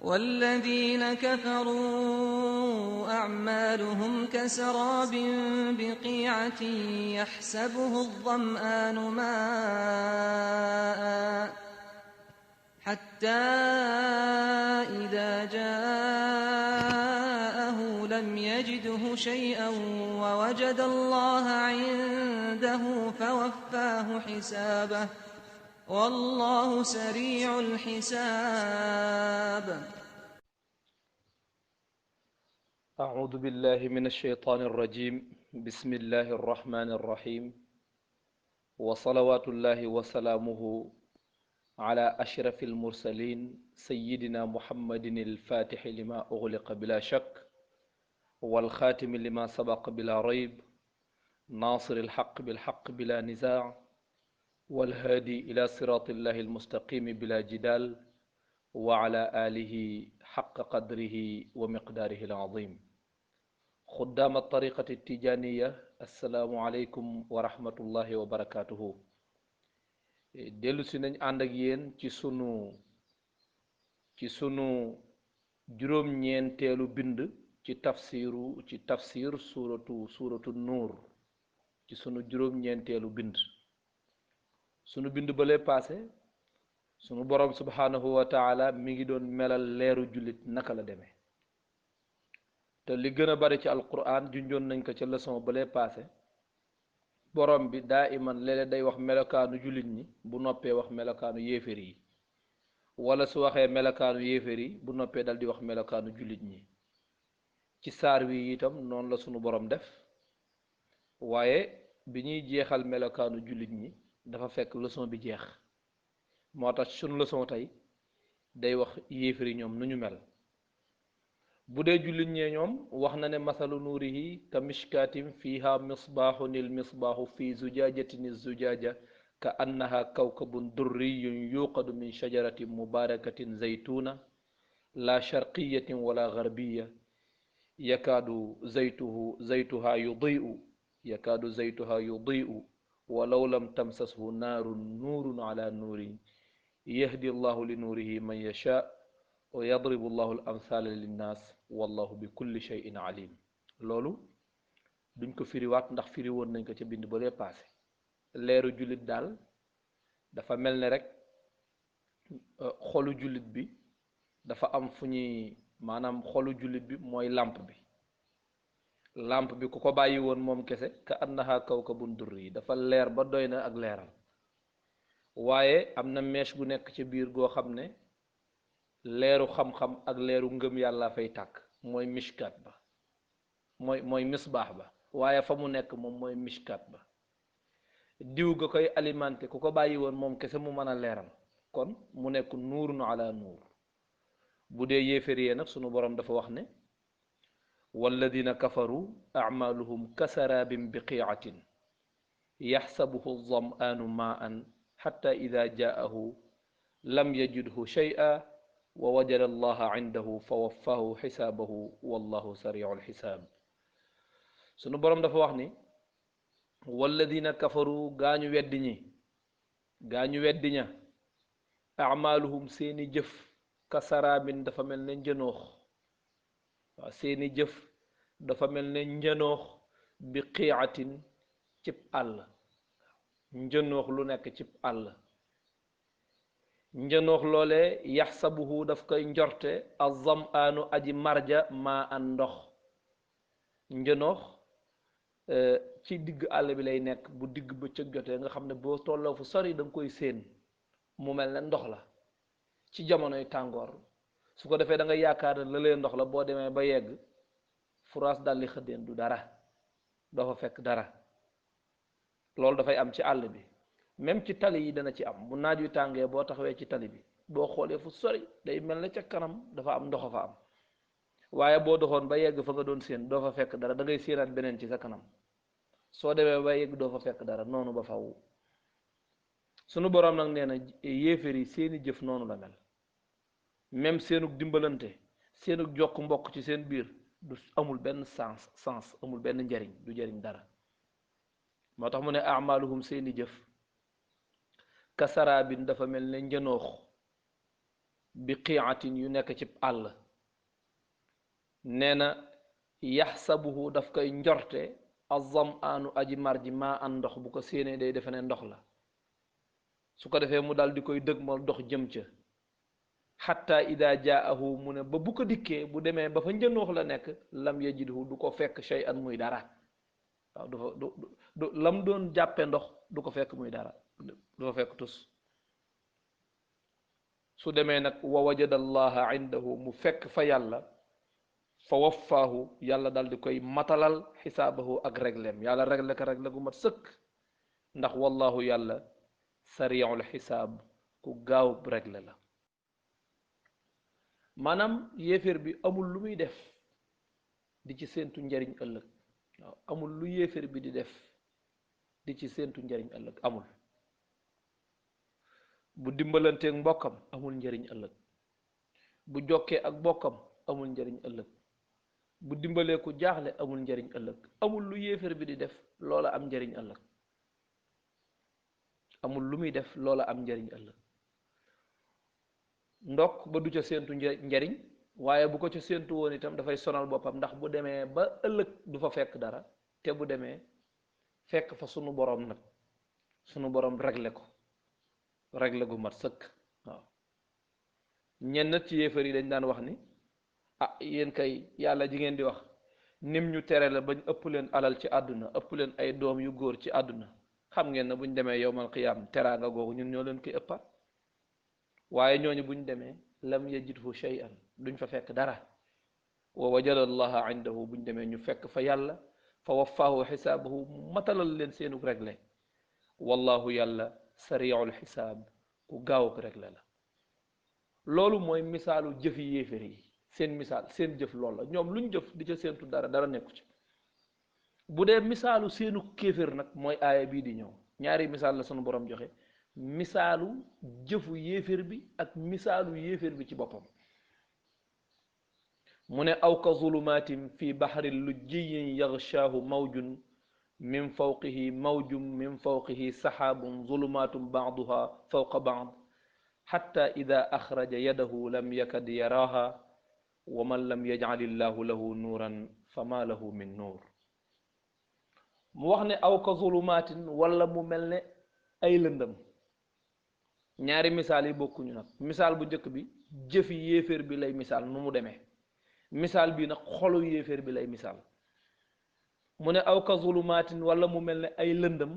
والذين كفروا أعمالهم كسراب بقيعة يحسبه الظمآن ماء حتى إذا جاءه لم يجده شيئا ووجد الله عنده فوفاه حسابه والله سريع الحساب. أعوذ بالله من الشيطان الرجيم. بسم الله الرحمن الرحيم، وصلوات الله وسلامه على أشرف المرسلين سيدنا محمد الفاتح لما أغلق بلا شك والخاتم لما سبق بلا ريب، ناصر الحق بالحق بلا نزاع، والهادي إلى صراط الله المستقيم بلا جدال، وعلى آله حق قدره ومقداره العظيم. خدام الطريقة التجانية، السلام عليكم ورحمة الله وبركاته. dellu si nañ ànd ak yéen ci sunu juróom-ñeenteelu bind ci tafsir suuratu nuur, ci sunu juróom-ñeenteelu bind. sunu bind ba lee paase sunu borom subhanahu wa taala mi ngi doon melal leeru jullit naka la demee, te li gën a bari ci alquran junjoon nañ ko ca leçon ba lee paase. borom bi daa iman léeg-léeg day wax melokaanu jullit ñi bu noppee wax melokaanu yéeféer yi, wala su waxee melokaanu yéeféer yi bu noppee dal di wax melokaanu jullit ñi. ci saar wi itam noonu la sunu borom def, waaye bi ñuy jeexal melokaanu jullit ñi dafa fekk leçon bi jeex, moo tax sunu leçon tey day wax yéeféer yi ñoom nu ñu mel. bu dee jullit ñee ñoom wax na ne masalu nuurihi ka mishkaatin fiha misbaaxun il misbaaxu fi zujaajatin zujaaja ka annaha kawkabun durriyun yuqadu min shajaratin mubarakatin zaytuna la sharqiyatin wala garbiya yakaadu zaytuha yudiu walaw lam tamsashu naarun nuurun ala nuurin yahdi allahu li nuurihi man yasha wa yadribu llahu al amthala linnas wallahu bi kulli shay'in alim. loolu duñ ko firiwaat ndax firi woon nañ ko ca bind ba lee paase. leeru jullit daal dafa mel ne rek xolu jullit bi dafa am fu ñuy, maanaam xolu jullit bi mooy làmp bi ku ko bàyyi woon moom kese ka annaha kawkabun durri, dafa leer ba doy na ak leeral, waaye am na mèche bu nekk ci biir goo xam ne leeru xam-xam ak leeru ngëm yàlla fay tàkk, mooy mishkat ba, mooy misbaax ba, waaye fa mu nekk moom mooy mishkat ba. diw ga koy alimenté ku ko bàyyi woon moom kese mu mën a leeral, kon mu nekk nuurun ala nuur. bu dee yéeféer nag sunu borom dafa wax ne walladina kafaru amaluhum kasarabin biqiatin yaxsabuhu zam'anu maan xatta ida jaahu lam yajidhu shay'a wa wajada allaha indahu fa waffaahu xisaabahu wallahu sariu alxisaab. sunu boroom dafa wax ni walladina kafaru gaañu weddi ña amaaluhum seeni jëf kasaraabin dafa mel ne njënoox. waaw seeni jëf dafa mel ne njënoox bi qiicatin cib àll. njënoox lu nekk cib àll. njënoox loole yaxsabuhu daf koy njorte azamaanu aji marja maa an ndox. njënoox ci digg àll bi lay nekk, bu digg bëccëg jotee nga xam ne boo tolloo fu sori da nga koy séen mu mel ne ndox la ci jamonoy tàngoor. su ko defee da nga yaakaar ne la lee ndox la, boo demee ba yegg furaas daldi xëddeen du dara, doo fa fekk dara. loolu dafay am ci àll bi. même ci tali yi dana ci am, bu naaj wi tàngee boo taxawee ci tali bi boo xoolee fu sori day mel ne ca kanam dafa am ndox fa am, waaye boo doxoon ba yegg fa nga doon séen doo fa fekk dara, da ngay séenaat beneen ci sa kanam. soo demee ba yegg doo fa fekk dara, noonu ba faw. sunu boroom nag nee na yéeféer yi seeni jëf noonu la mel. même seenug dimbalante, seenug jokk mbokk ci seen biir du amul benn sens amul benn njariñ, du jariñ dara. moo tax mu ne amaluhum seeni jëf kasaraabin dafa mel ne njënoox bi qiatin yu nekk ci àll nee na yaxsabuhu daf koy njorte azam aanu aji mar ji maa an ndox bu ko séenee day defe ne ndox la su ko defee mu dal di koy dëgmal dox jëm ca xatta ida jaahu mu ne ba bu ko dikkee bu demee ba fa njënoox la nekk lam yajidhu du ko fekk shay an muy dara waaw du lam doon jàppe ndox du ko fekk muy dara du fa fekk tus su demee nag wa wajada allaha indahu mu fekk fa yàlla fa waffaahu yàlla dal di koy matalal xisaabahu ak reglem yàlla regle ko regle gu mat sëkk ndax wallahu yàlla sariul xisaab ku gaaw regle la maanaam yéeféer bi amul lu muy def di ci séentu njariñ ëllëg waaw amul lu yéeféer bi di def di ci séentu njariñ ëllëg amul bu dimbalanteeg mbokkam amul njariñ ëllëg bu jokkee ak bokkam amul njariñ ëllëg bu dimbalee ku jaaxle amul njariñ ëllëg amul lu yéeféer bi di def loola am njariñ ëllëg amul lu muy def loola am njariñ ëllëg ndokk ba du ca séentu njariñ waaye bu ko ca séentu woon itam dafay sonal boppam ndax bu demee ba ëllëg du fa fekk dara te bu demee fekk fa sunu boroom nag sunu boroom regle ko regle gu mat sëkk waaw ñenn ci yéefar yi dañ daan wax ni ah yéen kay yàlla ji ngeen di wax nim ñu tere la bañ ëpp leen alal ci àdduna ëpp leen ay doom yu góor ci àdduna xam ngeen ne buñ demee yowmal qiyaam teraanga googu ñun ñoo leen koy ëppa waaye ñooñu buñ demee lam yajidhu shay'an duñ fa fekk dara wa wajada allaha indahu buñ demee ñu fekk fa yàlla fa waffaahu xisaabahu matalal leen seenu regle wallahu yàlla sariul xisaab ku gaaw ko regle la loolu mooy misaalu jëfi yéefér yi seen misaal seen jëf loolu la ñoom luñ jëf di ca séentu dara dara nekku ci bu dee misaalu seenu kéefér nag mooy aaya bii di ñëw ñaari misaal la sunu borom joxe misaalu jëfu yéefér bi ak misaalu yéefér bi ci boppam mu ne aw ka zulumatin fi baxrin lujjiyin yaxshaahu mawjun min fawqihi saxaabun zulumaatun baaduha fawqa baad xatta ida axraja yadahu lam yakad yaraaha wa man lam yajcal illahu lahu nuuran fama lahu min nuur mu wax ne aw ka zulumaatin wala mu mel ne ay lëndëm ñaari misaal yi bokkuñu nag misaal bu njëkk bi jëfi yéeféer bi lay misaal nu mu demee misaal bii nag xolu yéeféer bi lay misaal mu ne aw ka zulumaatin wala mu mel ne ay lëndëm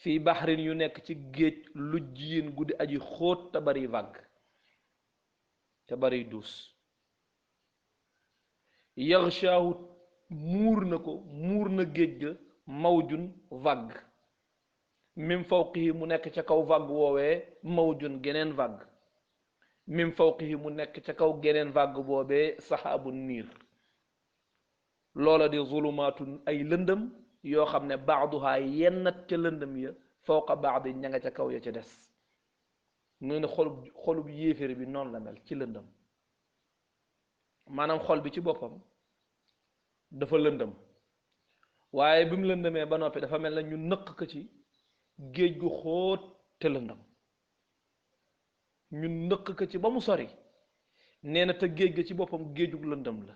fii baxrin yu nekk ci géej lu jiin guddi aji xóot te bari vague te bari duus yaxshaahu muur na géej ga mawjun vague min fawqihi mu nekk ca kaw vague woowee mawjun geneen vague min fawqihi mu nekk ca kaw geneen vague boobee saxaabun niir loola di zulumaatun ay lëndëm yoo xam ne baaduhaa yennat ca lëndëm ya fawqa baadi ña nga ca kaw ya ca des mu ne xolub yéeféer bi noonu la mel ci lëndëm maanaam xol bi ci boppam dafa lëndëm waaye bi mu lëndëmee ba noppi dafa mel na ñu nëq ko ci géej gu xóot te lëndëm ñu nëq ko ci ba mu sori nee na te géej ga ci boppam géejug lëndëm la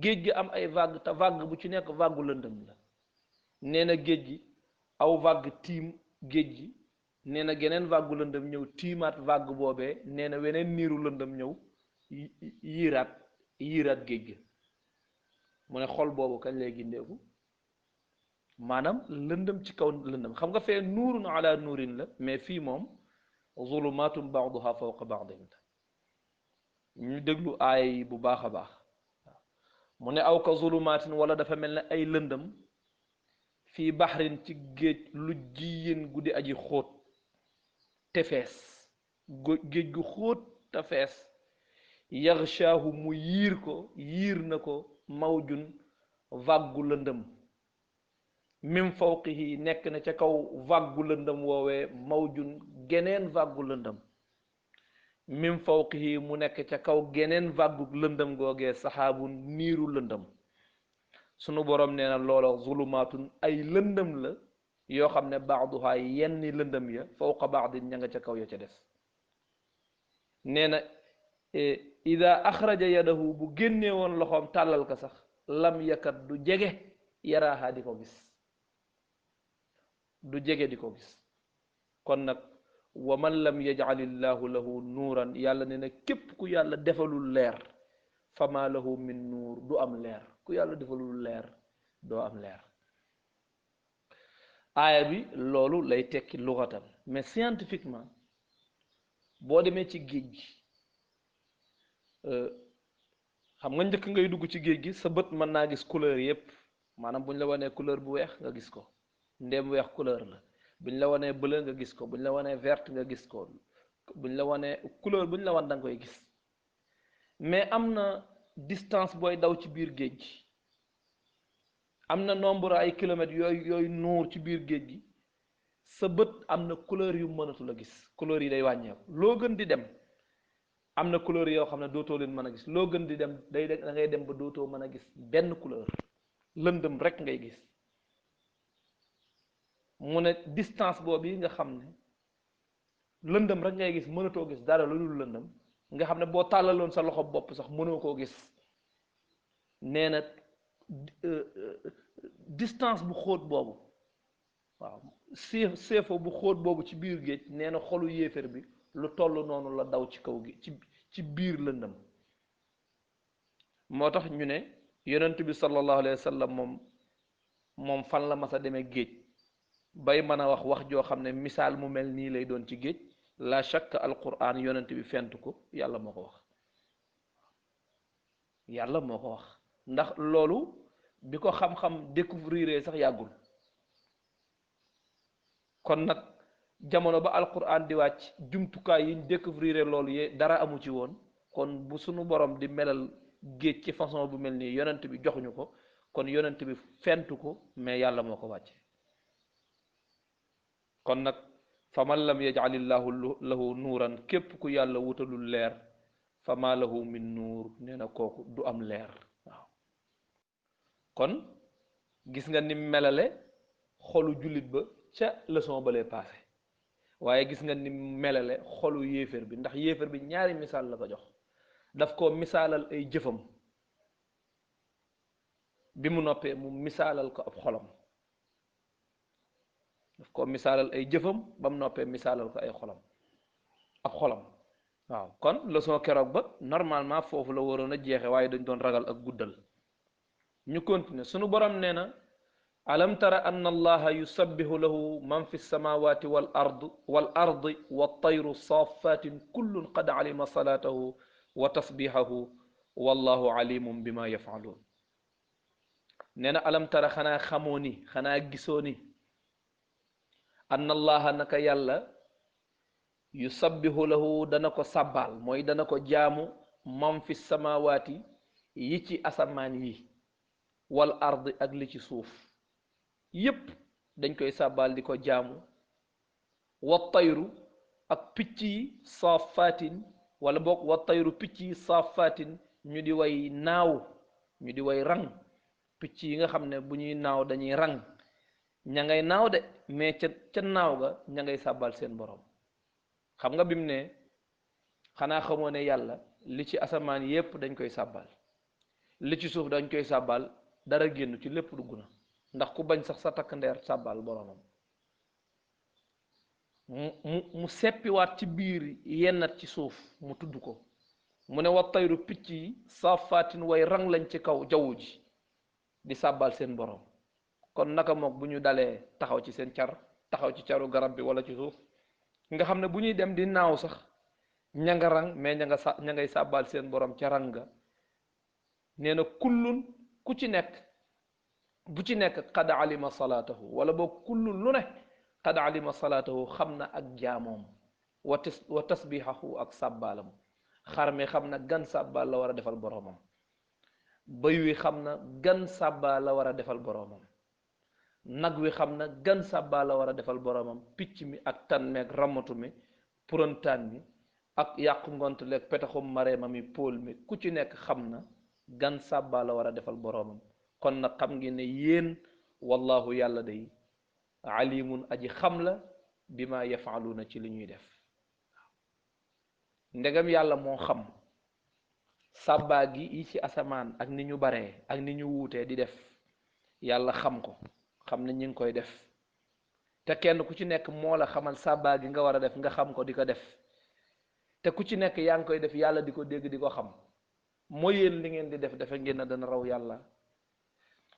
géej gi am ay vague te vague bu ci nekk vague lëndëm la nee na géej gi aw vague tiim géej gi nee na geneen vague lëndëm ñëw tiimaat vague boobee nee na weneen niiru lëndëm ñëw yiiraat géej gi mu ne xol boobu kañ lay gindeeku maanaam lëndëm ci kaw lëndëm xam nga fee nuurun ala nuurin la mais fii moom zulumatum baaduha fawqa baadin la ñu déglu aaya yi bu baax a baax mu ne aw ka zulumaatin wala dafa mel ne ay lëndëm fii baxrin ci géej lu jiyin guddi aji xóot te fees géej gu xóot te fees yaxshaahu mu yiir na ko mawjun vaggu lëndëm min fawqihi nekk na ca kaw vaggu lëndëm woowee mawjun geneen vaggu lëndëm min fawqihi mu nekk ca kaw geneen vaggu lëndëm googee saxaabu niiru lëndëm sunu borom nee na loola zulumaatun ay lëndëm la yoo xam ne baaduhaa yenni lëndëm ya fawqa baadin ña nga ca kaw ya ca des nee na ida axraja yadahu bu génnee woon loxoom tàllal ko sax lam yakat du jege yaraaha di ko gis, du jege di ko gis. kon nag wa man lam yaj'alillahu lahu nuuran yàlla nee na képp ku yàlla defalul leer fama lahu min nuur du am leer, ku yàlla defalul leer doo am leer. aaya bi loolu lay tekki lughatan, mais scientifiquement boo demee ci géej gi xam nga njëkk ngay dugg ci géej gi sa bët mën naa gis couleur yépp, maanaam bu ñu la wanee couleur bu weex nga gis ko, ndéem weex couleur la, bu ñu la wanee bleu nga gis ko, bu ñu la wanee verte nga gis ko, bu ñu la wanee couleur bu ñu la wan da nga koy gis. mais am na distance booy daw ci biir géej gi, am na nombre ay kilomètres yooyu nuur ci biir géej gi, sa bët am na couleur yu mënatu la gis, couleur yi day wàññeeku. loo gën di dem am na couleur yoo xam ne dootoo leen mën a gis, loo gën di dem da ngay dem ba dootoo mën a gis benn couleur, lëndëm rek ngay gis. mu ne distance boobu yi nga xam ne lëndëm rek ngay gis, mënatoo gis dara lu dul lëndëm, nga xam ne boo tàllaloon sa loxo bopp sax mënoo koo gis. nee na distance bu xóot boobu, waaw seefo bu xóot boobu ci biir géej, nee na xolu yéeféer bi lu toll noonu la daw ci kaw gi ci biir lëndëm. moo tax ñu ne yonent bi sallallahu alayhi wa sallam moom fan la mas a demee géej bay mën a wax joo xam ne misaal mu mel nii lay doon ci géej. la shakk alquran yonent bi fent ko, yàlla moo ko wax, yàlla moo ko wax. ndax loolu bi ko xam-xam découvrir sax yàggul. kon nag jamono ba alquran di wàcc jumtukaay yiñ découvrir loolu dara amu ci woon. kon bu sunu borom di melal géej ci façon bu mel nii yonent bi joxuñu ko, kon yonent bi fentu ko, mais yàlla moo ko wàcce. kon nag fa man lam yaj'alillahu lahu nuuran képp ku yàlla wutalul leer fama lahu min nuur, nee na kooku du am leer. waaw kon gis nga ni melale xolu jullit ba ca leçon ba lay passé, waaye gis nga ni melale xolu yéeféer bi, ndax yéeféer bi ñaari misaal la ko jox. daf ko misaalal ay jëfam, bi mu noppee mu misaalal ko ab xolam. daf ko misaalal ay jëfam ba mu noppee misaalal ko ay xolam, ab xolam. waaw kon leçon keroog ba normalement foofu la waroon a jeexe, waaye dañ doon ragal ak guddal. ñu continuer. sunu borom nee na alam tara anna allaha yusabbihu lahu man fi samawati wal ardi wa tayru safatin kullun qad alima salatahu wa tasbihahu wallahu alimun bima yafalun. nee na alam tara xanaa xamoo ni, xanaa gisoo ni anna allaha naka yàlla yusabbihu lahu dana ko sàbbaal, mooy dana ko jaamu, man fi samawaati yi ci asamaan yi, wal ard ak li ci suuf yépp dañ koy sàbbaal di ko jaamu. wa tayru ak picc yi saafaatin, wala boog wa tayru picc yi saafaatin ñu di way naaw, ñu di way rang. picc yi nga xam ne bu ñuy naaw dañuy rang, ña ngay naaw de, mais ca naaw ga ña ngay sàbbal seen borom. xam nga bi mu ne xanaa xamoo ne yàlla li ci asamaan yépp dañ koy sàbbal, li ci suuf dañ koy sàbbal, dara génn ci, lépp dugg na. ndax ku bañ sax sa takk ndeer sàbbal boromam. mu seppiwaat ci biir yennat ci suuf mu tudd ko, mu ne wa tayru picc yi saafaatin way rang lañ ci kaw jaww ji di sàbbal seen borom. kon naka mook bu ñu dalee taxaw ci seen car, taxaw ci caru garab bi wala ci suuf, nga xam ne bu ñuy dem di naaw sax ña nga rang, mais ña ngay sàbbal seen borom ca rang ga. nee na kullun ku ci nekk, bu ci nekk qad alima salaatahu, wala boog kullun lu ne qad alima salaatahu xam na ak jaamoom, wa tasbihahu ak sàbbaalam. xar mi xam na gan sàbbaal la war a defal boromam, bëy wi xam na gan sàbbaal la war a defal boromam, nag wi xam na gan sàbbaal la war a defal boromam, picc mi ak tan meeg ramatu mi, purantaan mi ak yàqu ngont leeg petaxum mareema mi, póol mi, ku ci nekk xam na gan sàbbaal la war a defal boromam. kon nag xam ngeen ne yéen wallahu yàlla day alimun aji xam la bima yafaluuna ci li ñuy def. ndegam yàlla moo xam sàbbaa gi yi ci asamaan ak ni ñu baree ak ni ñu wuutee di def yàlla xam ko xam ne ñi ngi koy def te kenn ku ci nekk moo la xamal sàbbaa gi nga war a def nga xam ko di ko def te ku ci nekk yaa ngi koy def yàlla di ko dégg di ko xam mooy yéen li ngeen di def defe ngeen ne dana raw yàlla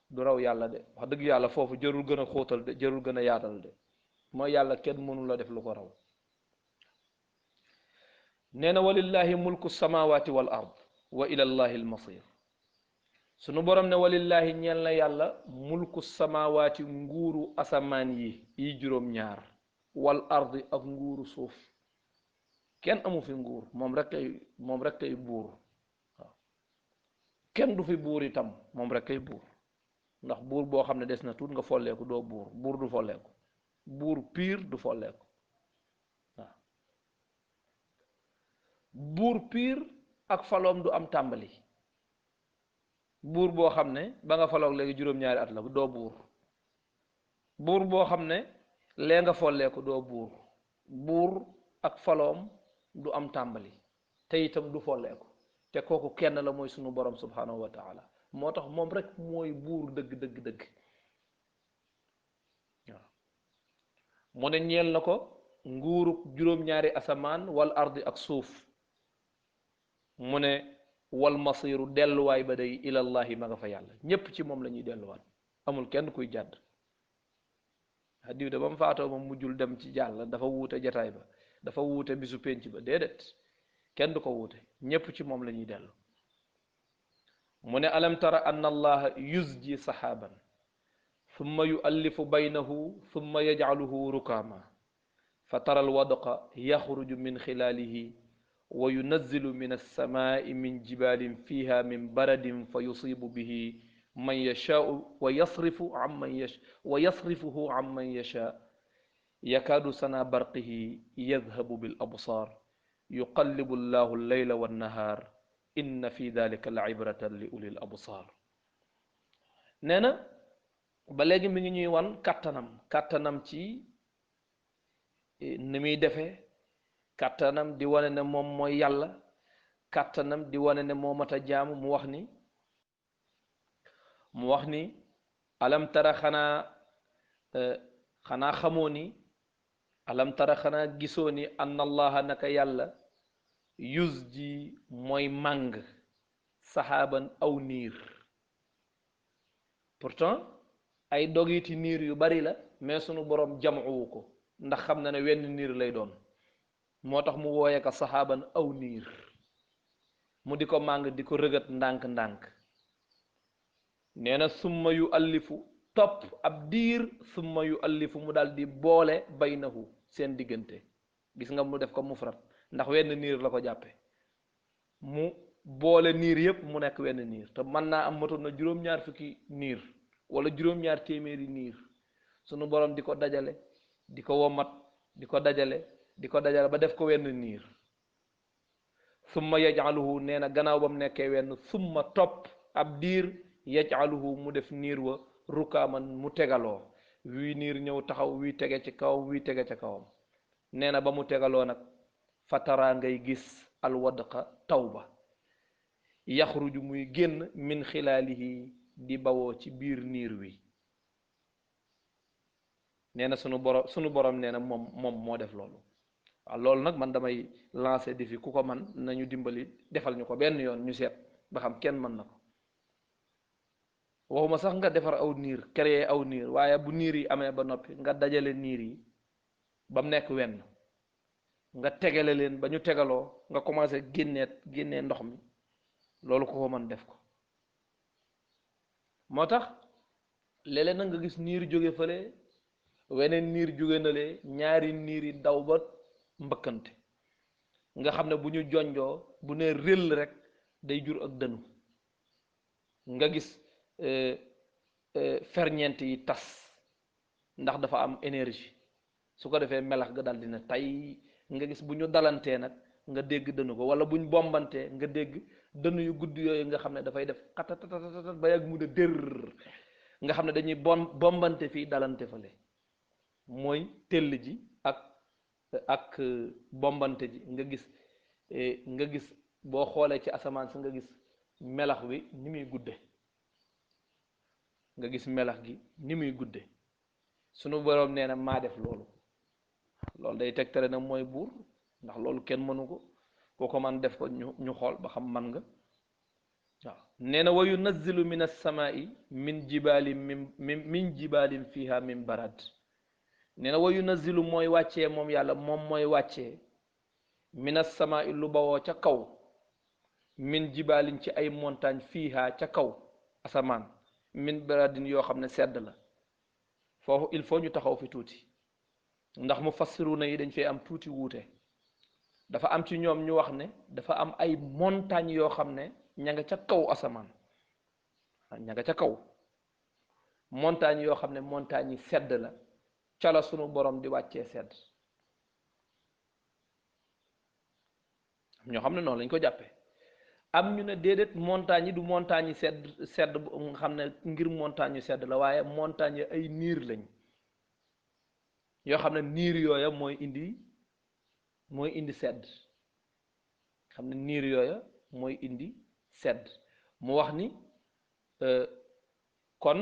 du raw yàlla de wax dëgg yàlla foofu jërul gën a xóotal de jërul gën a yaatal de mooy yàlla kenn mënu la def lu ko raw nee na walillahi mulku samawati wal ard wa ila llahi almasir sunu borom ne walillahi ñeel na yàlla mulku samawati nguuru asamaan yi juróom-ñaar wal ardi ak nguuru suuf kenn amu fi nguur moom rek kay buur waaw kenn du fi buur itam moom rek kay buur ndax buur boo xam ne des na tuut nga folleeku doo buur du folleeku buur piir du folleeku waaw buur piir ak faloom du am tàmbali buur boo xam ne ba nga faloog léegi juróom-ñaari at la doo buur boo xam ne lee nga folleeku doo buur ak faloom du am tàmbali te itam du folleeku te kooku kenn la mooy sunu borom subhanahu wa taala moo tax moom rek mooy buur dëgg dëgg dëgg waaw mu ne ñeel na ko nguuruk juróom-ñaari asamaan wal ardi ak suuf mu ne wal masiru delluwaay ba day ilallahi ma nga fa yàlla ñépp ci moom la ñuy delluwaat amul kenn kuy jàdd diw de ba mu faatoo moom mujjul dem ci jàll dafa wuute jataay ba dafa wuute bisu pénc ba déedéet kenn du ko wuute ñépp ci moom la ñuy dellu mu ne alam tara anna allaha yusji saxaaban thumma yuallifu baynahu thumma yajcaluhu rukaama fa tara alwadqa yaxruju min xilaalihi wa yunazzilu min alsamaai min jibalin fiha min baradin fa yusibu bihi man yashaau wa yasrifuhu an man yashaa yakaadu sana barqihi yadhabu bil absaar yuqallibu allahu allayla wannahaar inna fi dalika la ibratan li ulil absaar nee na ba léegi mi ngi ñuy wan kàttanam ci ni muy defee kàttanam di wane ne moom mooy yàlla kàttanam di wane ne moo mat a jaamu mu wax ni alam tara xanaa xamoo ni alam tara xanaa gisoo ni anna allaha naka yàlla yusji mooy màng saxaaban aw niir pourtant ay dogiti niir yu bari la mais sunu borom jam'uwu ko ndax xam na ne wenn niir lay doon moo tax mu wooye ko saxaaban aw niir mu di ko màng di ko rëgat ndànk-ndànk nee na summa yu allifu topp ab diir summa yu allifu mu daal di boole baynahu seen diggante gis nga mu def ko mufrat ndax wenn niir la ko jàppe mu boole niir yépp mu nekk wenn niir te mën naa am matoon na juróom-ñaar fukki niir wala juróom-ñaar téeméeri niir sunu borom di ko dajale di ko womat di ko dajale ba def ko wenn niir summa yaj'aluhu nee na gannaaw ba mu nekkee wenn summa topp ab diir yaj'aluhu mu def niir wa rukaaman mu tegaloo wii niir ñëw taxaw wii tege ci kawam wii tege ca kawam nee na ba mu tegaloo nag fatara ngay gis alwadqa taw ba yaxruju muy génn min xilaalihi di bawoo ci biir niir wi nee na sunu borom nee na moom moo def loolu waaw loolu nag man damay lancer défi ku ko man nañu dimbali defal ñu ko benn yoon ñu seet ba xam kenn mën na ko waxuma sax nga defar aw niir créer aw niir waaye bu niir yi amee ba noppi nga dajale niir yi ba mu nekk wenn nga tegale leen ba ñu tegaloo nga commencé génnee ndox mi loolu ko mën def ko moo tax léeg-léeg nag nga gis niir jóge fële weneen niir jóge na lee ñaari niir yi daw ba mbëkkante nga xam ne bu ñu jonjoo bu ne rëll rek day jur ak dënu nga gis ferñeent yi tas ndax dafa am énergie su ko defee melax ga dal dina tay nga gis bu ñu dalantee nag nga dégg dënu ko wala buñ bombantee nga dégg dënu yu gudd yooyu nga xam ne dafay def xatatatatat ba yàgg mu de dër nga xam ne dañuy bombante fii dalante fale mooy tell ji ak bombante ji nga gis nga gis boo xoolee ci asamaan si nga gis melax wi ni muy gudde nga gis melax gi ni muy gudde sunu boroom nee na maa def loolu loolu day tegtale na mooy buur ndax loolu kenn mënu ko koo ko man def ko ñu xool ba xam man nga waaw nee na wa yunazzilu min as-samaa'i min jibaalin fiha min barad nee na wa yunazzilu mooy wàccee moom yàlla moom mooy wàccee min as-samaa'i lu bawoo ca kaw min jibaalin ci ay montagne fiha ca kaw asamaan min baradin yoo xam ne sedd la foofu il faut ñu taxaw fi tuuti ndax mufassiruna yi dañ fee am tuuti wuute dafa am ci ñoom ñu wax ne dafa am ay montagne yoo xam ne ña nga ca kaw asamaan ña nga ca kaw montagne yoo xam ne montagne yi sedd la ca la sunu borom di wàccee sedd ñoo xam ne noonu lañ ko jàppee am ñu ne déedéet montagne yi du montagne yi sedd nga xam ne ngir montagne yu sedd la waaye montagne yi ay niir lañ yoo xam ne niir yooya mooy indi sedd xam ne niir yooya mooy indi sedd mu wax ni kon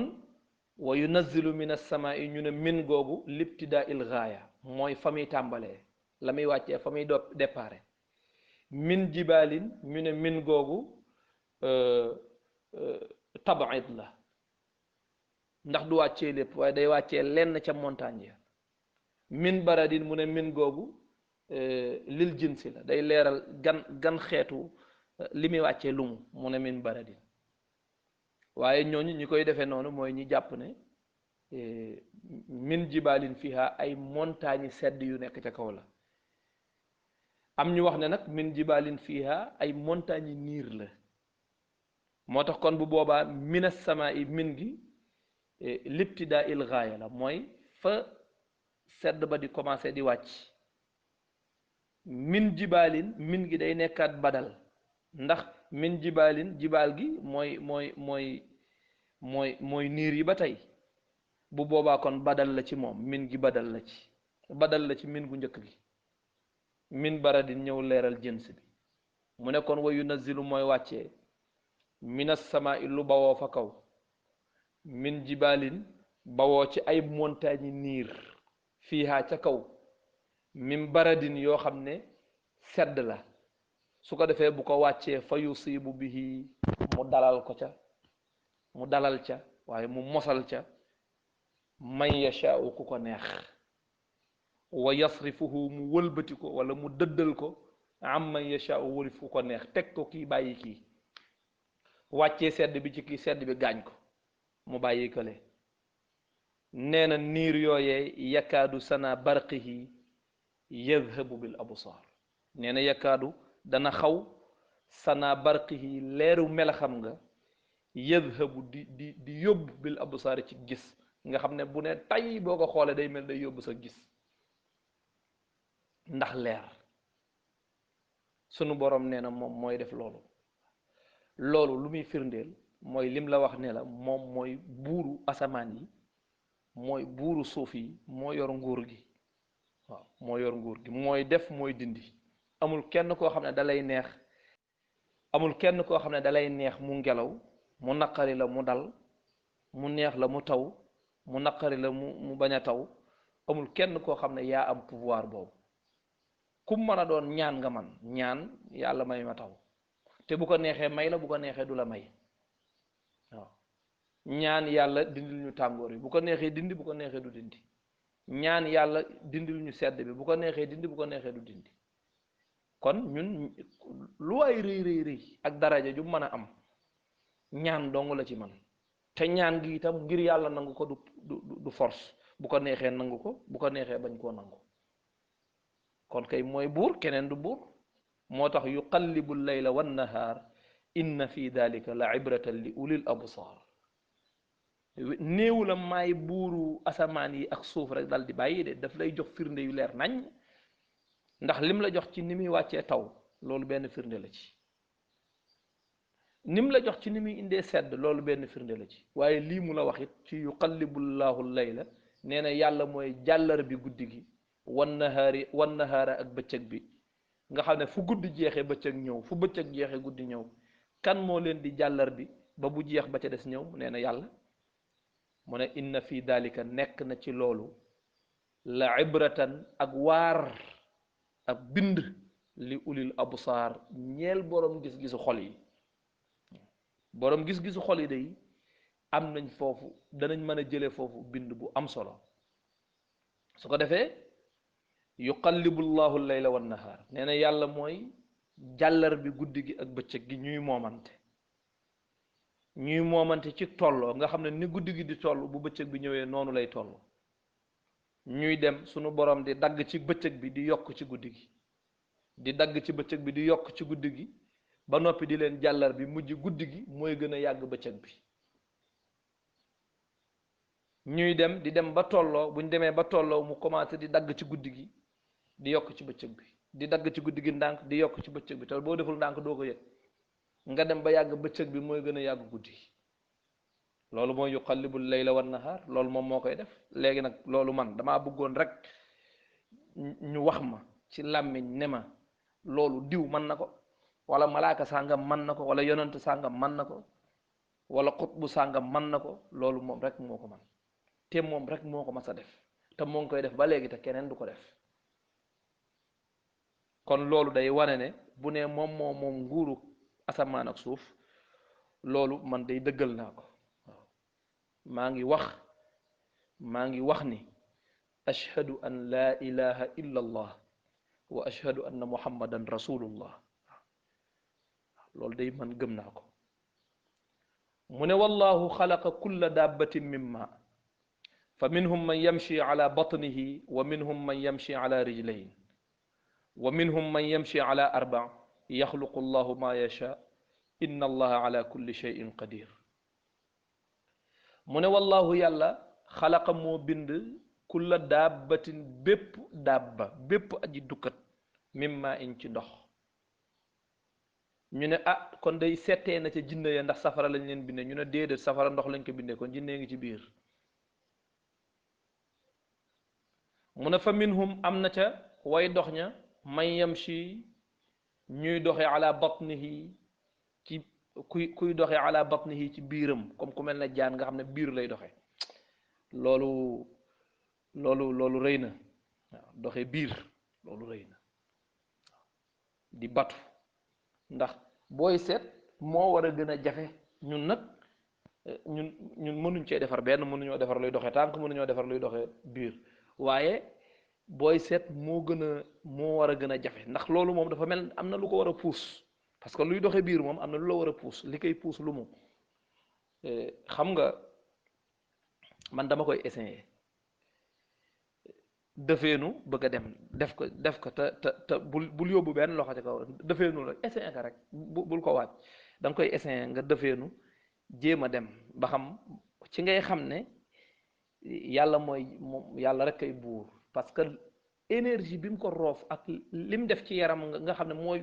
wa yunazzilu min as-samaa'i ñu ne min googu libtidaa il gaaya mooy fa muy tàmbalee la muy wàccee fa muy déparé min jibaalin ñu ne min googu tabaid la ndax du wàccee lépp waaye day wàccee lenn ca montagne ya min baradin mu ne min googu lil jinsi la day leeral gan xeetu li muy wàccee lumu mu ne min baradin waaye ñooñu ñi koy defee noonu mooy ñi jàpp ne min jibaalin fiha ay montagne sedd yu nekk ca kaw la am ñu wax ne nag min jibaalin fiha ay montagne niir la moo tax kon bu boobaa minas samaa'i min gi libtidaa il gaaya la mooy fa sedd ba di commencé di wàcc min jibaalin min gi day nekkaat badal ndax min jibaalin jibaal gi mooy niir yi ba tey bu boobaa kon badal la ci moom min gi badal la ci min gu njëkk gi min baradin ñëw leeral jëns bi mu ne kon wa yunazzilu mooy wàccee minas samaa'i lu bawoo fa kaw min jibaalin bawoo ci ay montagne niir fiihaa ca kaw min baradin yoo xam ne sedd la su ko defee bu ko wàccee fa yusibu bihi mu dalal ca waaye mu mosal ca man yashaa'u ku ko neex wa yasrifuhu mu wëlbati ko wala mu dëddal ko am man yashaa'u wëlif ku ko neex teg ko kii bàyyi kii wàccee sedd bi ci kii sedd bi gaañ ko mu bàyyi kële nee na niir yooyee yakaadu sana barqihi yadhabu bil absar nee na yakaadu dana xaw sana barqihi leeru melaxam nga yadhabu di yóbbu bil absar ci gis nga xam ne bu ne tay boo ko xoolee day mel day yóbbu sa gis ndax leer sunu borom nee na moom mooy def loolu lu muy firndeel mooy lim la wax ne la moom mooy buuru asamaan yi mooy buuru suuf yi moo yor nguur gi waaw moo yor nguur gi mooy def mooy dindi amul kenn koo xam ne dalay neex mu ngelaw mu naqari la mu dal mu neex la mu taw mu naqari la mu bañ a taw amul kenn koo xam ne yaa am pouvoir boobu kum mën a doon ñaan nga man ñaan yàlla may ma taw te bu ko neexee may la bu ko neexee du la may waaw ñaan yàlla dindil ñu tàngoor bi bu ko neexee dindi bu ko neexee du dindi ñaan yàlla dindil ñu sedd bi bu ko neexee dindi bu ko neexee du dindi kon ñun lu ay rëy ak daraja ju mën a am ñaan dong la ci man te ñaan gi itam ngir yàlla nangu ko du force bu ko neexee nangu ko bu ko neexee bañ koo nangu kon kay mooy buur keneen du buur moo tax yuqallibu layla wan nahaar inna fi dalika la ibratan li ulil absar néewu la maay buuru asamaan yi ak suuf rek dal di bàyyi de daf lay jox firnde yu leer nañ ndax lim la jox ci ni muy wàccee taw loolu benn firnde la ci nim la jox ci ni muy indee sedd loolu benn firnde la ci waaye lii mu la wax it ci yuqallibu llahu layla nee na yàlla mooy jàllar bi guddi gi wan nahaara ak bëccëg bi nga xam ne fu guddi jeexee bëccëg ñëw fu bëccëg jeexee guddi ñëw kan moo leen di jàllar bi ba bu jeex ba ca des ñëw nee na yàlla mu ne inna fi dalika nekk na ci loolu la ibratan ak waar ak bind li ulil absaar ñeel borom gis-gisu xol yi borom gis-gisu xol yi day am nañ foofu danañ mën a jële foofu bind bu am solo su ko defee yuqallibu llahu layla wan nahaar nee na yàlla mooy jàllar bi guddi gi ak bëccëg gi ñuy moomante ci tolloo nga xam ne ni guddi gi di toll bu bëccëg bi ñëwee noonu lay toll ñuy dem sunu borom di dagg ci bëccëg bi di yokk ci guddi gi di dagg ci bëccëg bi di yokk ci guddi gi ba noppi di leen jàllar bi mujj guddi gi mooy gën a yàgg bëccëg bi ñuy dem di dem ba tolloo buñ demee ba tolloo mu commencé di dagg ci guddi gi di yokk ci bëccëg bi di dagg ci guddi gi ndànk di yokk ci bëccëg bi te boo deful ndànk doo ko yëg nga dem ba yàgg bëccëg bi mooy gën a yàgg guddi gi loolu mooy yuqallibul layla wan nahaar loolu moom moo koy def léegi nag loolu man damaa bëggoon rek ñu wax ma ci làmmiñ ne ma loolu diw mën na ko wala malaaka sàngam mën na ko wala yonent sàngam mën na ko wala xutbu sàngam mën na ko loolu moom rek moo ko man te moom rek moo ko mas a def te moo ngi koy def ba léegi te keneen du ko def kon loolu day wane ne bu ne moom nguuru asamaan ak suuf loolu man day dëggal naa ko waaw maa ngi wax ni ashhadu an laa ilaha illa allah wa ashhadu anna muhammadan rasulullah loolu day man gëm naa ko mu ne wallahu xalaqa kulla dabbatin mimma fa minhum man yamshi ala batnihi wa minhum man yamshi ala rijlayn wa minhum man yamshi ala arba yaxluqu llahu ma yasha inna allaha ala kulli shay'in qadir mu ne wallahu yàlla xalaqa moo bind kulla dabbatin bépp aji dukkat mimma in ci ndox ñu ne ah kon day settee na ca jinne ya ndax safara lañ leen bindee ñu ne déedéet safara ndox lañ ko bindee kon jinne ngi ci biir mu ne fa minhum am na ca way dox ña man yamshi ñuy doxee ala batnihi ci kuy doxee ala batnihi ci biiram comme ku mel ne jaan nga xam ne biir lay doxe loolu rëy na waaw doxe biir loolu rëy na di batu ndax booy seet moo war a gën a jafe ñun nag ñun mënuñ cee defar benn mënuñoo defar luy doxe tànk mënuñoo defar luy doxe biir waaye booy seet moo war a gën a jafe ndax loolu moom dafa mel am na lu ko war a puus parce que luy doxe biir moom am na lu la war a puus li koy puus lu mu xam nga man dama koy essayer dëfeenu bëgg a dem def ko te bul yóbbu benn loxo ci kaw dëfeenu la essayer ka rek bul ko waaj da nga koy essayer nga dëfeenu jéem a dem ba xam ci ngay xam ne yàlla mooy moom yàlla rek kay buur parce que énergie bi mu ko roof ak lim def ci yaram nga xam ne mooy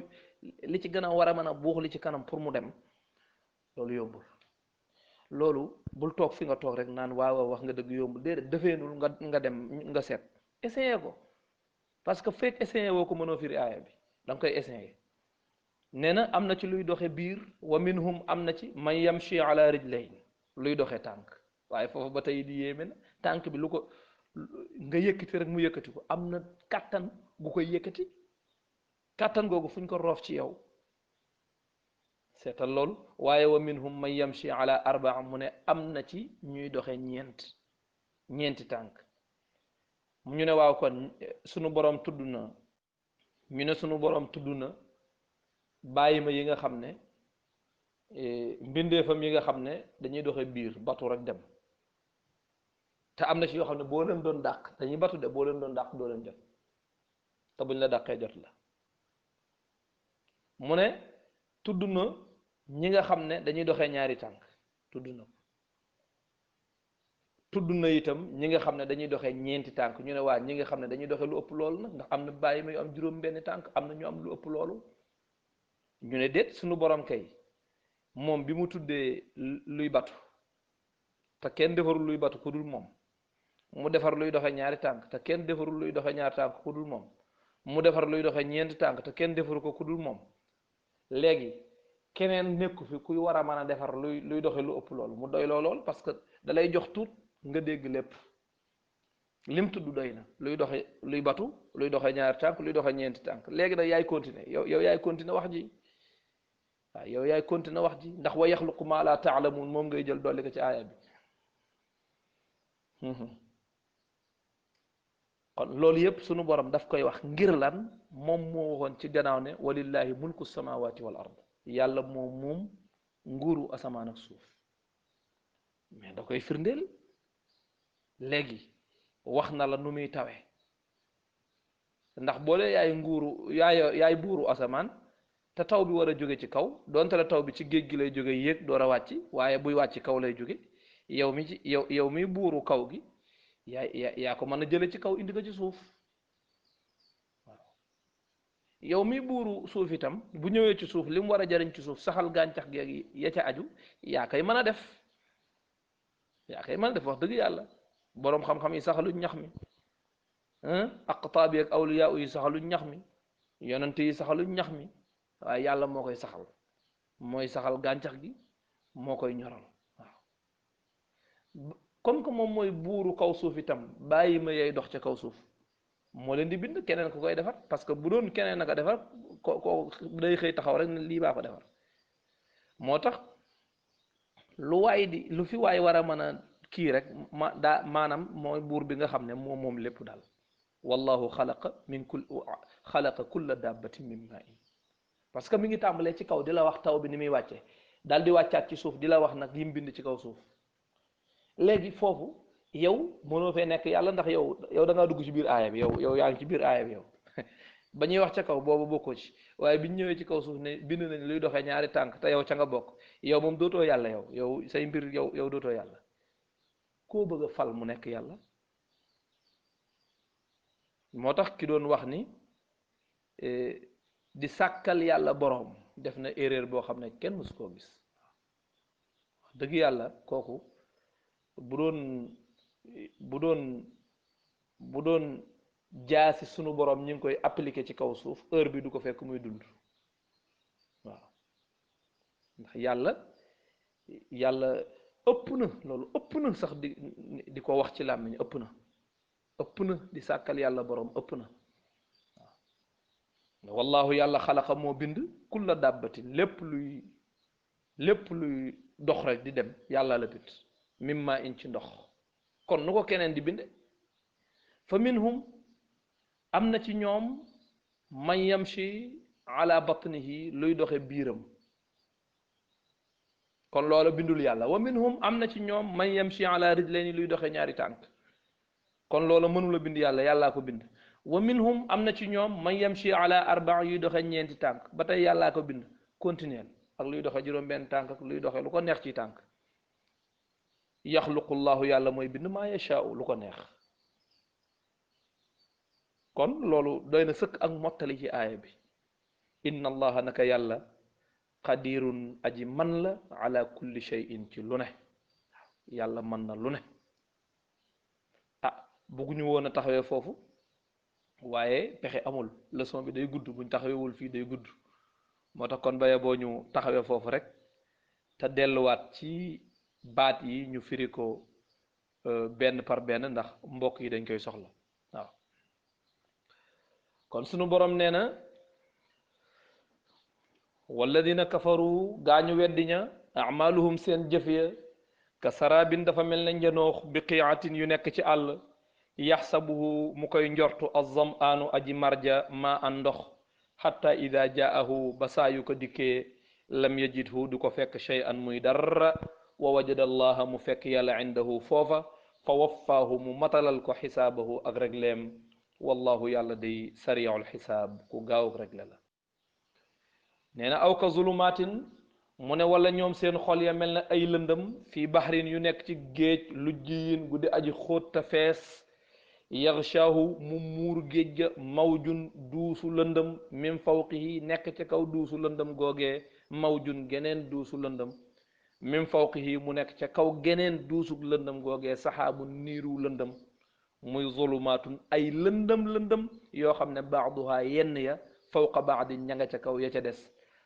li ci gën a war a mën a buux li ci kanam pour mu dem loolu yombul loolu bul toog fi nga toog rek naan waaw wax nga dëgg yombul déedéet dëfeenul nga dem nga seet essayé ko parce que fekk essayé woo ko mënoo firi aaya bi da nga koy essayé nee na am na ci luy doxe biir wa minhum am na ci man yamshi ala rijlayn luy doxe tànk waaye foofu ba tey di yéeme na tànk bi lu ko nga yëkkati rek mu yëkkati ko am na kàttan gu koy yëkkati kàttan googu fuñ ko roof ci yow seetal loolu waaye wa minhum man yamshi ala arbaa mu ne am na ci ñuy doxe ñeenti tànk ñu ne waaw kon sunu borom tudd na ñu ne sunu borom tudd na bàyyi ma yi nga xam ne mbindeefam yi nga xam ne dañuy doxe biir batu rek dem te am na ci yoo xam ne boo leen doon dàq dañuy batu de boo leen doon dàq doo leen jot te buñ la dàqee jot la mu ne tudd na ñi nga xam ne dañuy doxee ñaari tànk tudd na ko tudd na itam ñi nga xam ne dañuy doxee ñeenti tànk ñu ne waa ñi nga xam ne dañuy doxee lu ëpp loolu nag ndax am na bàyyi ma yu am juróom benn tànk am na ñu am lu ëpp loolu ñu ne déet suñu borom kay moom bi mu tuddee luy batu te kenn defarul luy batu ku dul moom mu defar luy doxe ñaari tànk te kenn defarul luy doxe ñaari tànk ku dul moom mu defar luy doxe ñeenti tànk te kenn defaru ko ku dul moom léegi keneen nekku fi kuy war a mën a defar luy doxe lu ëpp loolu mu doy lool parce que da lay jox tuut nga dégg lépp lim tudd doy na luy doxe luy batu luy doxe ñaari tànk luy doxe ñeenti tànk léegi nag yaay continuer yow yaay continuer wax ji waaw yow yaay continuer wax ji ndax wa yaxluqu ma la taalamuun moom ngay jël dolli ko ci aaya bi kon loolu yëpp sunu borom daf koy wax ngir lan moom moo waxoon ci gannaaw ne walillahi mulku samawati wal ard yàlla moom nguuru asamaan ak suuf mais da koy firndeel léegi wax na la nu muy tawee ndax boo dee yaay nguuru yaay buuru asamaan te taw bi war a jóge ci kaw donte la taw bi ci géej gi lay jóge yéeg door a wàcc waaye buy wàcc kaw lay jóge yow mi buuru kaw gi yaa ko mën a jële ci kaw indi ko ci suuf waaw yow mi buuru suuf itam bu ñëwee ci suuf li mu war a jariñ ci suuf saxal gàncax gi ya ca aju yaa koy mën a def wax dëgg yàlla boroom xam-xam yi saxaluñ ñax mi aqtaab yi ak awliyaa yi saxaluñ ñax mi yonent yi saxaluñ ñax mi waaye yàlla moo koy saxal mooy saxal gàncax gi moo koy ñoral waaw comme que moom mooy buuru kaw suuf itam bàyyi ma yey dox ca kaw suuf moo leen di bind keneen ku koy defar parce que bu doon keneen naka defar ko day xëy taxaw rek ne lii baa ko defar moo tax lu fi waay war a mën a kii rek maanaam mooy buur bi nga xam ne moom lépp daal wallahu xalaqa kulla dabbatin min maa'in parce que mi ngi tàmbalee ci kaw di la wax taw bi ni muy wàcce daal di wàccaat ci suuf di la wax nag yim bind ci kaw suuf léegi foofu yow mënoo fee nekk yàlla ndax yow da ngaa dugg ci biir aaya bi yow yaa ngi ci biir aaya bi yow ba ñuy wax ca kaw boobu bokkoo ci waaye biñ ñëwee ci kaw suuf ne bind nañ luy doxee ñaari tànk te yow ca nga bokk yow moom dootoo yàlla yow say mbir yow dootoo yàlla koo bëgg a fal mu nekk yàlla moo tax ki doon wax ni di sàkkal yàlla boroom def na erreur boo xam ne kenn mësu koo gis wax dëgg yàlla kooku bu doon jaasi sunu boroom ñu ngi koy appliquer ci kaw suuf heure bi du ko fekk muy dund waaw ndax yàlla ëpp na loolu ëpp na sax di ko wax ci làmmiñ ëpp na di sàkkal yàlla boroom ëpp na waaw wallahu yàlla xalaqa moo bind kulla dàbbatin lépp luy dox rek di dem yàlla la bind mimma in ci ndox kon nu ko keneen di binde fa minhum am na ci ñoom man yamshi ala batnihi luy doxe biiram kon loola bindul yàlla wa minhum am na ci ñoom man yamshi ala rijlayni luy doxe ñaari tànk kon loola mënula bind yàllaa ko bind wa minhum am na ci ñoom man yamshi ala arbaa yuy doxe ñeenti tànk ba tey yàllaa ko bind continuel ak luy doxe juróom benn tànk ak luy doxe lu ko neex ci tànk yaxluqullahu yàlla mooy bind maa yashaau lu ko neex kon loolu doy na sëkk ak mottali ci aaya bi inna allaha naka yàlla qadirun aji man la ala kulli shay'in ci lu ne yàlla man na lu ne bugguñu woon a taxawee foofu waaye pexe amul leçon bi day gudd buñ taxawewul fii day gudd moo tax kon baye boo ñu taxawee foofu rek te delluwaat ci baat yi ñu firi ko benn par benn ndax mbokk yi dañ koy soxla waaw kon sunu borom nee na walladina kafaru gaañu weddiña amaluhum seen jëf ya ka sarabin dafa mel ne njanoox bi qiatin yu nekk ci àll yaxsabuhu mu koy njortu azamaanu aji marja ma an ndox xatta ida jaahu ba saa yu ko dikkee lam yajidhu du ko fekk shay'an muy dara wa wajada allaha mu fekk yàlla indahu foofa fa waffaahu mu matalal ko xisaabahu ak regleem wallahu yàlla day sariul xisaab ku gaaw ak regle la nee na aw ka zulumaatin mu ne wala ñoom seen xol ya mel na ay lëndëm fii baxrin yu nekk ci géej lu jiyin guddi aji xóot ta fees yaxshaahu mu muur géej ga mawjun duusu lëndëm min fawqihi nekk ca kaw duusu lëndëm googee mawjun geneen duusu lëndëm min fawqihi mu nekk ca kaw geneen duusug lëndëm googee saxaabu niiru lëndëm muy zulumaatun ay lëndëm yoo xam ne baaduha yenn ya fawqa baadin ña nga ca kaw ya ca des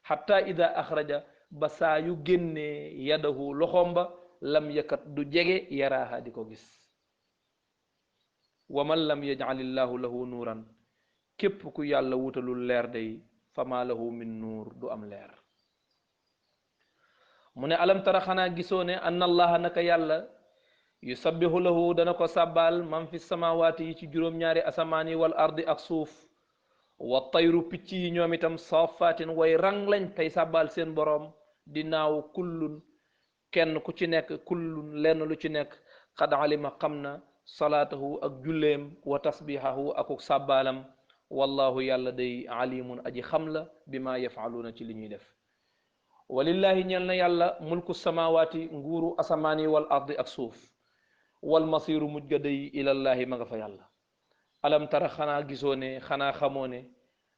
xatta ida axraja ba saa yu génnee yadahu loxoom ba lam yakat du jege yaraaha di ko gis wa man lam yaj'alillahu lahu nuuran képp ku yàlla wutalul leer day fama lahu min nuur du am leer mu ne alam tara xanaa gisoo ne anna allaha naka yàlla yusabbihu lahu dana ko sàbbaal man fi samawaati yi ci juróom-ñaari asamaan yi wal ardi ak suuf wa tayru picc yi ñoom itam saafaatin way rang lañ tey sàbbaal seen boroom di naaw kullun kenn ku ci nekk kullun lenn lu ci nekk xad alima xam na salaatahu ak julleem wa tasbihahu akuk sàbbaalam wallahu yàlla day alimun aji xam la bi ma yafaluuna ci li ñuy def walillahi ñeel na yàlla mulku samawaati nguuru asamaan yi wal ardi ak suuf wal masiru mujj ga day ilallahi ma nga fa yàlla alam tara xanaa gisoo ne xanaa xamoo ne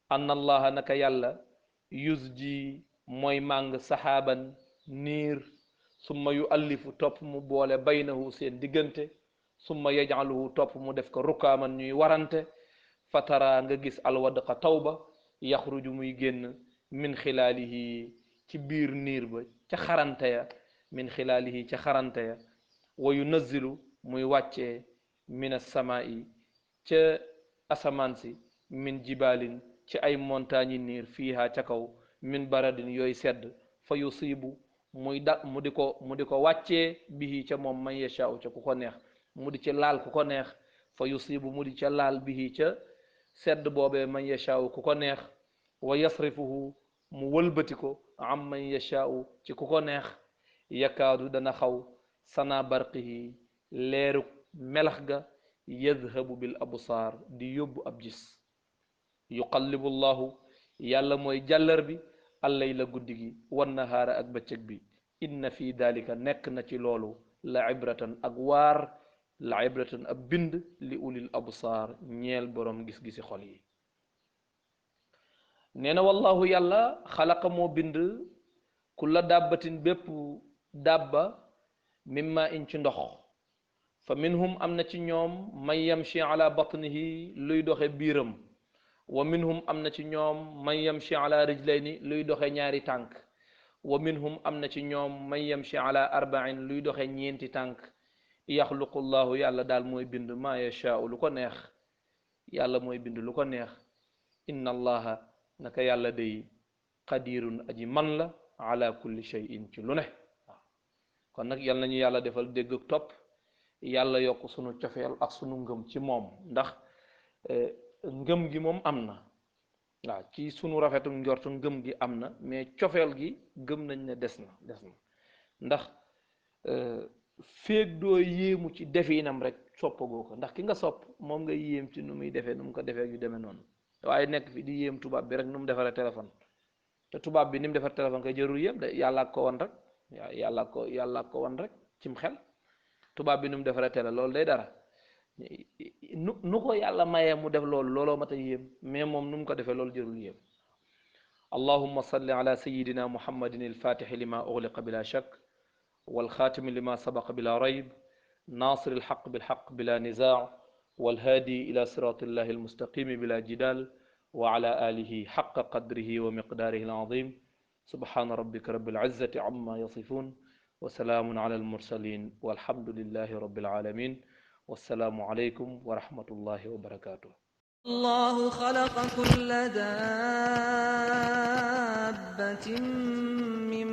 anna allaha naka yàlla yusji mooy màng saxaaban niir summa yu allifu topp mu boole baynahu seen diggante summa yaj'aluhu topp mu def ko rukaaman ñuy warante fatara nga gis alwadqa tawba yaxruju muy génn min xilaalihi ci biir niir ba ca xarante ya min xilaalihi ca xarante ya wa yunazzilu muy wàccee min assamaa'i ca asamaan si min jibalin ci ay montagne niir fiiha ca kaw min baradin yooyu sedd fa yusibu muy mu di ko wàccee bihi ca moom man yashaa'u ca ku ko neex mu di ca laal ku ko neex fa yusibu mu di ca laal bihi ca sedd boobee man yashaa'u ku ko neex wa yasrifuhu mu wëlbati ko am man yashaa'u ci ku ko neex yakaadu dana xaw sana barqihi leeru melax ga yadhabu bil absaar di yóbbu ab gis yuqallibu llahu yàlla mooy jàllar bi allayla guddi gi wan nahaara ak bëccëg bi inna fi dalika nekk na ci loolu la ibratan ak waar la ibratan ab bind li ulil absaar ñeel boroom gis-gisi xol yi nee na wallahu yàlla xalaqa moo bind kulla dàbbatin bépp dàbba mimma in ci ndox fa minhum am na ci ñoom man yamshi ala batnihi luy doxe biiram wa minhum am na ci ñoom man yamshi ala rijlayni luy doxe ñaari tànk wa minhum am na ci ñoom man yamshi ala arba'in luy doxe ñeenti tànk yaxluqu llahu yàlla daal mooy bind ma yashaa'u lu ko neex yàlla mooy bind lu ko neex inna allaha naka yàlla day qadirun aji man la ala kulli shay'in ci lu ne waaw kon nag yal nañu yàlla defal dégg ak topp yàlla yokk sunu cofeel ak sunu ngëm ci moom ndax ngëm gi moom am na waaw ci sunu rafetu njortu ngëm gi am na mais cofeel gi gëm nañ ne des na ndax féeg doo yéemu ci definam rek soppagoo ko ndax ki nga sopp moom nga yéem ci nu muy defee nu mu ko defee yu demee noonu waaye nekk fi di yéem tubaab bi rek nu mu defaree téléphone te tubaab bi ni mu defar téléphone kay jërul yéem de yàlla ko wan rek yàlla ko wan rek cim xel tubaab bi nu mu defaree télé loolu day dara nu ko yàlla mayee mu def looloo mat a yéem mais moom nu mu ko defee loolu jërul yéem allahumma salli ala sayidina muhammadin alfatixi lima ughliqa bila shak والخاتم لما سبق بلا ريب ناصر الحق بالحق بلا نزاع والهادي إلى صراط الله المستقيم بلا جدال وعلى آله حق قدره ومقداره العظيم سبحان ربك رب العزة عما يصفون وسلام على المرسلين والحمد لله رب العالمين والسلام عليكم ورحمة الله وبركاته الله خلق كل دابة من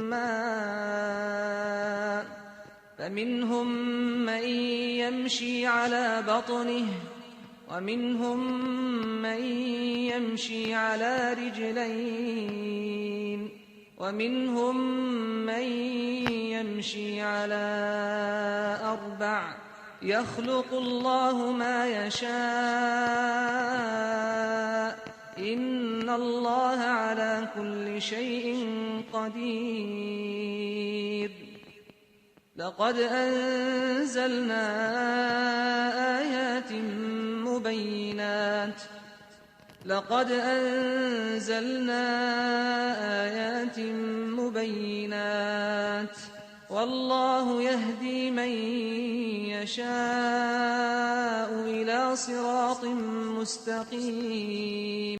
ماء فمنهم من يمشي على بطنه ومنهم من يمشي على رجلين ومنهم من يمشي على أربع يخلق الله ما يشاء إن الله على كل شيء قدير لقد أنزلنا آيات مبينات والله يهدي من يشاء إلى صراط مستقيم